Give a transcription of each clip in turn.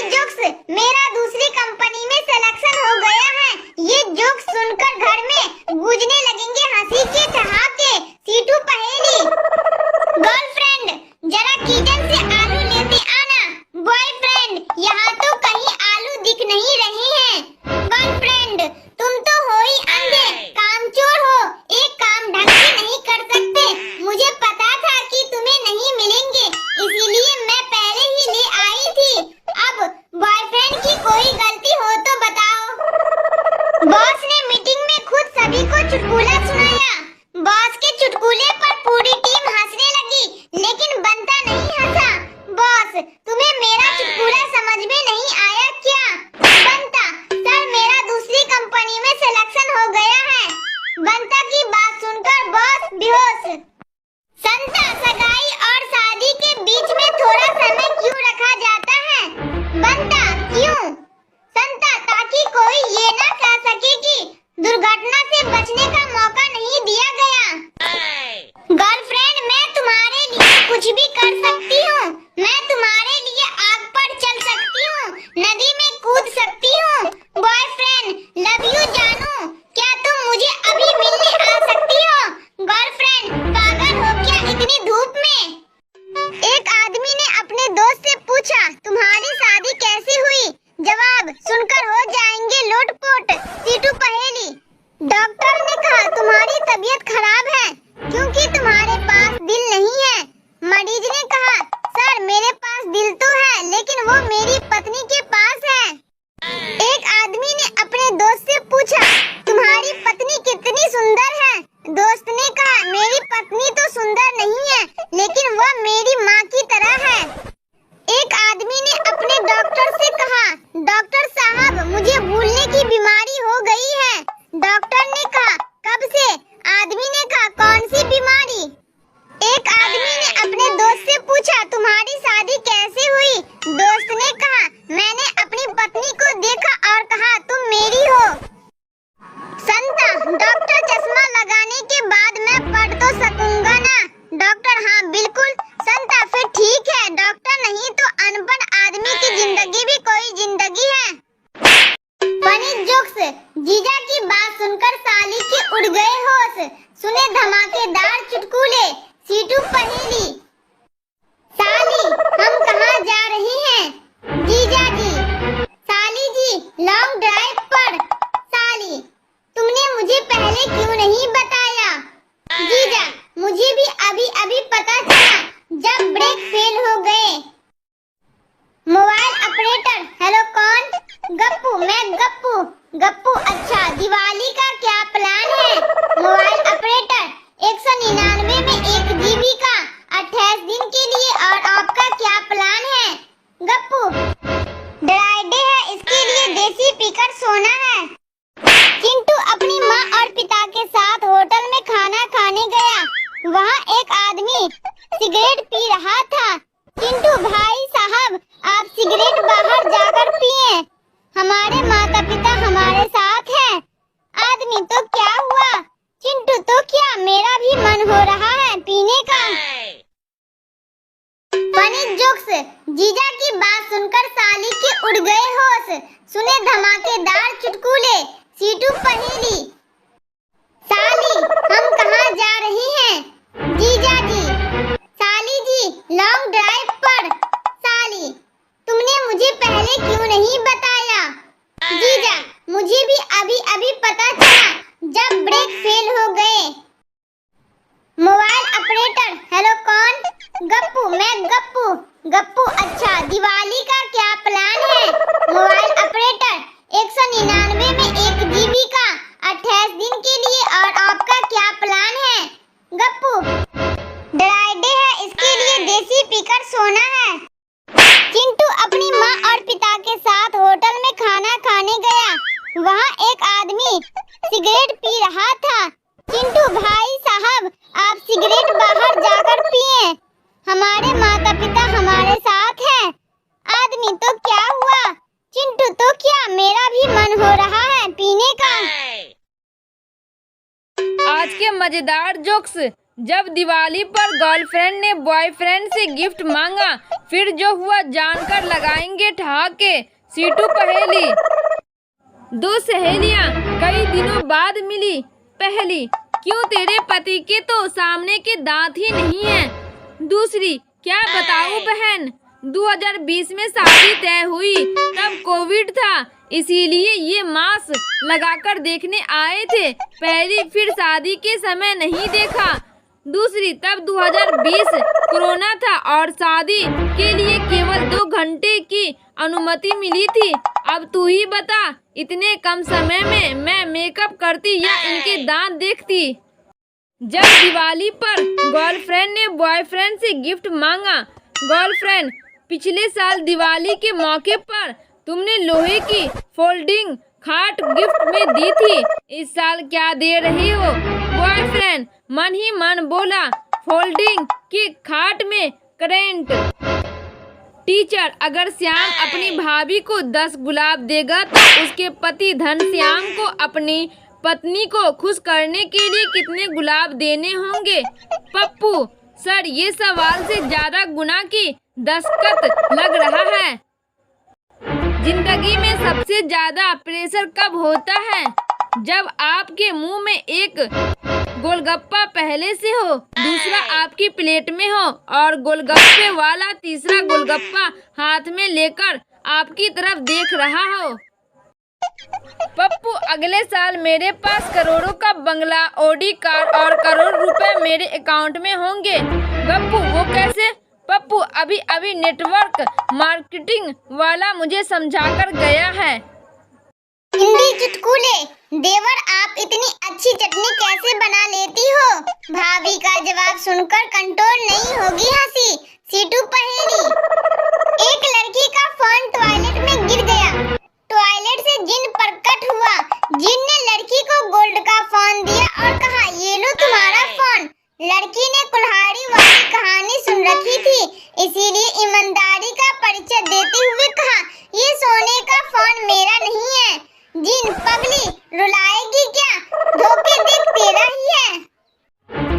Jokes, मेरा दूसरी company में सिलेक्शन हो गया है। ये जोक्स सुनकर घर में गूंजने लगेंगे हंसी के ठहाके। सीटू पहेली। गर्लफ्रेंड, जरा किचन से आलू लेते आना। बॉयफ्रेंड, यहाँ तो कहीं आलू दिख नहीं रहे हैं। गर्लफ्रेंड, तुम तो हो ही अंधे, कामचोर हो, एक काम ढंग से नहीं कर सकते। मुझे पता था कि तुम्हें नहीं मिलेंगे, इसीलिए मैं पहले ही ले आई थी। अब बॉयफ्रेंड की कोई गलती हो तो बताओ। बॉस ने मीटिंग में खुद सभी को चुटकुला सुनाया। बॉस के चुटकुले पर पूरी टीम हंसने लगी, लेकिन बंता नहीं हंसा। बॉस, तुम्हें मेरा चुटकुला समझ में नहीं आया क्या? बंता, सर मेरा दूसरी कंपनी में सिलेक्शन हो गया है। बंता की बात सुनकर बॉस बेहोश। संता, सगाई और शादी के बीच में थोड़ा समय क्यों रखा जाता है? बंता, क्यों? संता, ताकि कोई ये ना कह सके कि दुर्घटना से बचने का मौका नहीं दिया गया। गर्लफ्रेंड, मैं तुम्हारे लिए कुछ भी कर सकती हूँ। मैं तुम्हारे लिए आग पर चल सकती हूँ, नदी में कूद सकती हूँ। बॉयफ्रेंड, लव यू जानू, क्या तुम मुझे अभी मिलने आ सकती हो? गर्लफ्रेंड, पागल हो क्या इतनी धूप में? एक आदमी ने अपने दोस्त से पूछा, तुम्हारी शादी कैसे हुई? जवाब सुनकर हो जाएंगे लोटपोट। सीटू पहेली। डॉक्टर ने कहा, तुम्हारी तबीयत खराब है क्योंकि तुम्हारे पास दिल नहीं है। मरीज ने कहा, सर मेरे पास दिल तो है, लेकिन वो मेरी पत्नी के पास है। एक आदमी ने अपने दोस्त से पूछा, तुम्हारी पत्नी कितनी सुंदर है? दोस्त ने कहा, मेरी पत्नी तो सुंदर नहीं है, लेकिन वह मेरी माँ की तरह है। एक आदमी ने अपने डॉक्टर से कहा, डॉक्टर साहब मुझे भूलने की बीमारी हो गई है। डॉक्टर ने कहा, कब से? आदमी ने कहा, कौन सी बीमारी? एक आदमी ने अपने दोस्त से पूछा, तुम्हारी शादी कैसे हुई? दोस्त ने कहा, मैंने अपनी पत्नी को देखा और कहा, तुम मेरी हो। संता, डॉक्टर चश्मा लगाने के बाद मैं पढ़ तो सकूंगा ना? डॉक्टर, हाँ बिल्कुल। संता, फिर ठीक है, डॉक्टर नहीं तो अनपढ़ आदमी की जिंदगी भी कोई जिंदगी है। Funny jokes. जीजा की बात सुनकर साली के उड़ गए होश। सुने धमाकेदार चुटकुले। सीटू पहेली। साली, हम कहाँ जा रहे हैं? जीजा जी। साली जी, लॉन्ग ड्राइव पर। साली, तुमने मुझे पहले क्यों नहीं बताया? जीजा, मुझे भी अभी अभी पता चला जब ब्रेक फेल हो गए। मोबाइल ऑपरेटर, हेलो कौन? गप्पू, मैं गप्पू। गप्पू, अच्छा दिवाली का क्या प्लान है? मोबाइल ऑपरेटर, 199 में 1 GB का 28 दिन के लिए। और आपका क्या प्लान है? गप्पू, ड्राई डे है, इसके लिए देसी पीकर सोना है। चिंटू अपनी माँ और पिता के साथ होटल में खाना खाने गया। वहाँ एक आदमी सिगरेट पी रहा था। चिंटू, भाई साहब आप सिगरेट बाहर जाकर पिए, हमारे माता पिता हमारे साथ हैं। आदमी, तो क्या हुआ? चिंटू, तो क्या, मेरा भी मन हो रहा है पीने का। Funny jokes. जीजा की बात सुनकर साली के उड़ गए होश। सुने धमाकेदार चुटकुले। सीटू पहेली। साली, हम कहाँ जा रहे हैं? जीजा जी। साली जी, लॉन्ग ड्राइव पर। साली, तुमने मुझे पहले क्यों नहीं बताया? जीजा, मुझे भी अभी अभी पता चला जब ब्रेक फेल हो गए। मोबाइल ऑपरेटर, हेलो कौन? गप्पू, मैं गप्पू। गप्पू, अच्छा दिवाली का क्या प्लान है? मोबाइल ऑपरेटर, 199 में 1 GB का 28 दिन के लिए। और आपका क्या प्लान है? गप्पू, ड्राई डे है, इसके लिए देसी पीकर सोना है। चिंटू अपनी माँ और पिता के साथ होटल में खाना खाने गया। वहाँ एक आदमी सिगरेट पी रहा था। चिंटू, भाई साहब आप सिगरेट बाहर जाकर पिए, हमारे माता पिता हमारे साथ हैं। आदमी, तो क्या हुआ? चिंटू, तो क्या, मेरा भी मन हो रहा है पीने का। आज के मजेदार जोक्स। जब दिवाली पर गर्लफ्रेंड ने बॉयफ्रेंड से गिफ्ट मांगा, फिर जो हुआ जानकर लगाएंगे ठहाके। सीटू पहेली। दो सहेलियां कई दिनों बाद मिली। पहली, क्यों तेरे पति के तो सामने के दांत ही नहीं हैं। दूसरी, क्या बताऊं बहन, 2020 में शादी तय हुई, तब कोविड था, इसीलिए ये मास्क लगाकर देखने आए थे। पहली, फिर शादी के समय नहीं देखा। दूसरी, तब 2020 कोरोना था और शादी के लिए केवल 2 घंटे की अनुमति मिली थी। अब तू ही बता, इतने कम समय में मैं मेकअप करती या इनके दांत देखती। जब दिवाली पर गर्लफ्रेंड ने बॉयफ्रेंड से गिफ्ट मांगा। गर्लफ्रेंड, पिछले साल दिवाली के मौके पर तुमने लोहे की फोल्डिंग खाट गिफ्ट में दी थी, इस साल क्या दे रही हो। बॉयफ्रेंड मन ही मन बोला, फोल्डिंग की खाट में करेंट। टीचर, अगर श्याम अपनी भाभी को 10 गुलाब देगा तो उसके पति धनश्याम को अपनी पत्नी को खुश करने के लिए कितने गुलाब देने होंगे। पप्पू, सर ये सवाल से ज्यादा गुना की दस्तखत लग रहा है। जिंदगी में सबसे ज्यादा प्रेशर कब होता है? जब आपके मुंह में एक गोलगप्पा पहले से हो, दूसरा आपकी प्लेट में हो और गोलगप्पे वाला तीसरा गोलगप्पा हाथ में लेकर आपकी तरफ देख रहा हो। पप्पू, अगले साल मेरे पास करोड़ों का बंगला, ऑडी कार और करोड़ रुपए मेरे अकाउंट में होंगे। गप्पू, वो कैसे? पप्पू, अभी अभी नेटवर्क मार्केटिंग वाला मुझे समझाकर गया है। हिंदी चुटकुले। देवर, आप इतनी अच्छी चटनी कैसे बना लेती हो? भाभी का जवाब सुनकर कंट्रोल नहीं होगी हंसी। सीटू पहेली। एक लड़की का फोन टॉयलेट में गिर गया। टॉयलेट से जिन प्रकट हुआ। जिन ने लड़की को गोल्ड का फोन दिया और कहा, ये लो तुम्हारा फोन। लड़की ने कुल्हाड़ी वाली कहानी सुन रखी थी, इसीलिए ईमानदारी का परिचय देते हुए कहा, ये सोने का फोन मेरा नहीं है। जिन, पगली, रुलाएगी क्या? धोखे देख तेरा ही है।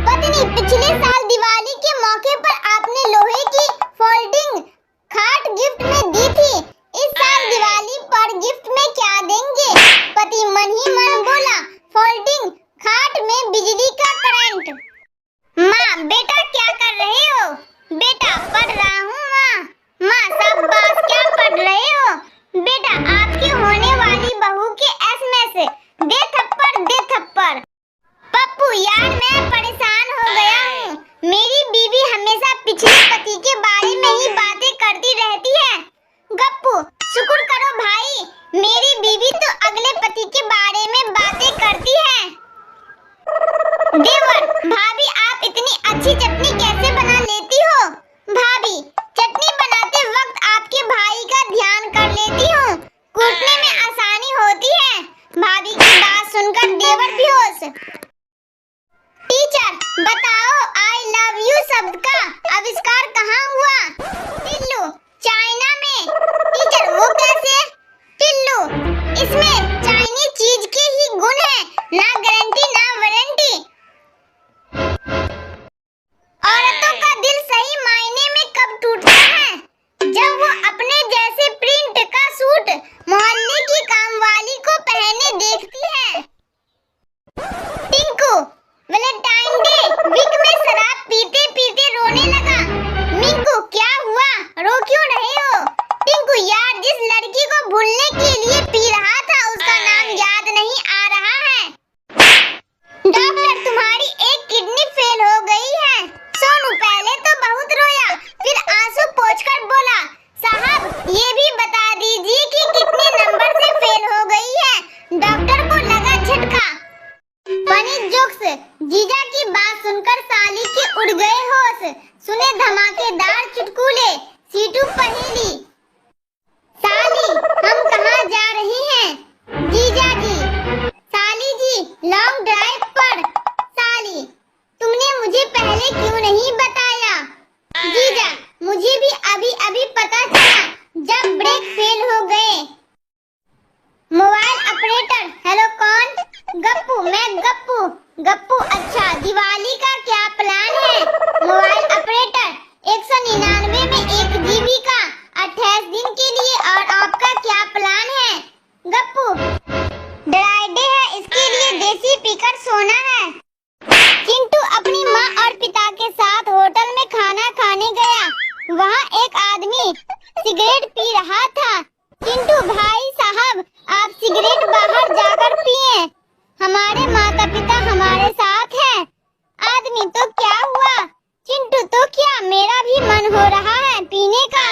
पत्नी, पिछले साल दिवाली के मौके पर आपने लोहे की फोल्डिंग खाट गिफ्ट में दी थी, इस साल दिवाली पर गिफ्ट में क्या देंगे? पति मन ही मन बोला, फोल्डिंग खाट में बिजली का करंट। माँ, बेटा क्या कर रहे हो? बेटा, पढ़ रहा हूँ माँ। माँ, शाबाश, क्या पढ़ रहे हो? बेटा, आपकी होने वाली बहू के SMS दे थप्पड़ दे थप्पड़। पप्पू, यार मैं परेशान हो गया हूँ, मेरी बीवी हमेशा पिछले पति के बारे में ही बातें करती रहती है। गप्पू, शुक्र करो भाई, मेरी बीवी तो अगले पति के बारे में बातें करती है। देवर, भाभी आप इतनी अच्छी चटनी कैसे बना लेती हो? भाभी, चटनी बनाते वक्त आपके भाई का ध्यान कर लेती हूँ, कूटने में आसानी होती है। भाभी की बात सुनकर देवर बेहोश। टीचर, बताओ आई लव यू शब्द का आविष्कार कहाँ हुआ? टिल्लू, चाइना में। टीचर, वो कैसे? टिल्लू, इसमें चाइनीज चीज के ही गुण है, ना गारंटी ना वारंटी। औरतों का दिल सही मायने में कब टूटता है? जब वो अपने जैसे प्रिंट का सूट मोहल्ले की कामवाली को पहने देखती है। टिंकू, वैलेंटाइन डे वीक में शराब पीते पीते रोने लगा। मिंकू, क्या हुआ, रो क्यों रहे हो? टिंकू, यार जिस लड़की को भूलने के लिए पी रहा था उसका नाम याद नहीं आ रहा है। डॉक्टर, तुम्हारी एक किडनी फेल हो गई है। सोनू पहले तो बहुत रोया, फिर आंसू पोंछकर बोला, साहब ये भी बता दीजिए कि कितने नंबर से फेल हो गई है। डॉक्टर को लगा झटका। Funny jokes. जीजा की बात सुनकर साली के उड़ गए होश। सुने धमाकेदार चुटकुले। सीटू पहेली। साली, हम कहाँ जा रहे हैं? जीजा जी। साली जी, लॉन्ग ड्राइव पर। साली, तुमने मुझे पहले क्यों नहीं बताया? जीजा, मुझे भी अभी अभी पता चला जब ब्रेक फेल हो गए। मोबाइल ऑपरेटर, हेलो कौन? गप्पू, मैं गप्पू। गप्पू, अच्छा दिवाली का क्या प्लान रहा था। चिंटू भाई साहब, आप सिगरेट बाहर जाकर पिए। हमारे माता पिता हमारे साथ हैं। आदमी तो क्या हुआ, चिंटू तो क्या, मेरा भी मन हो रहा है पीने का।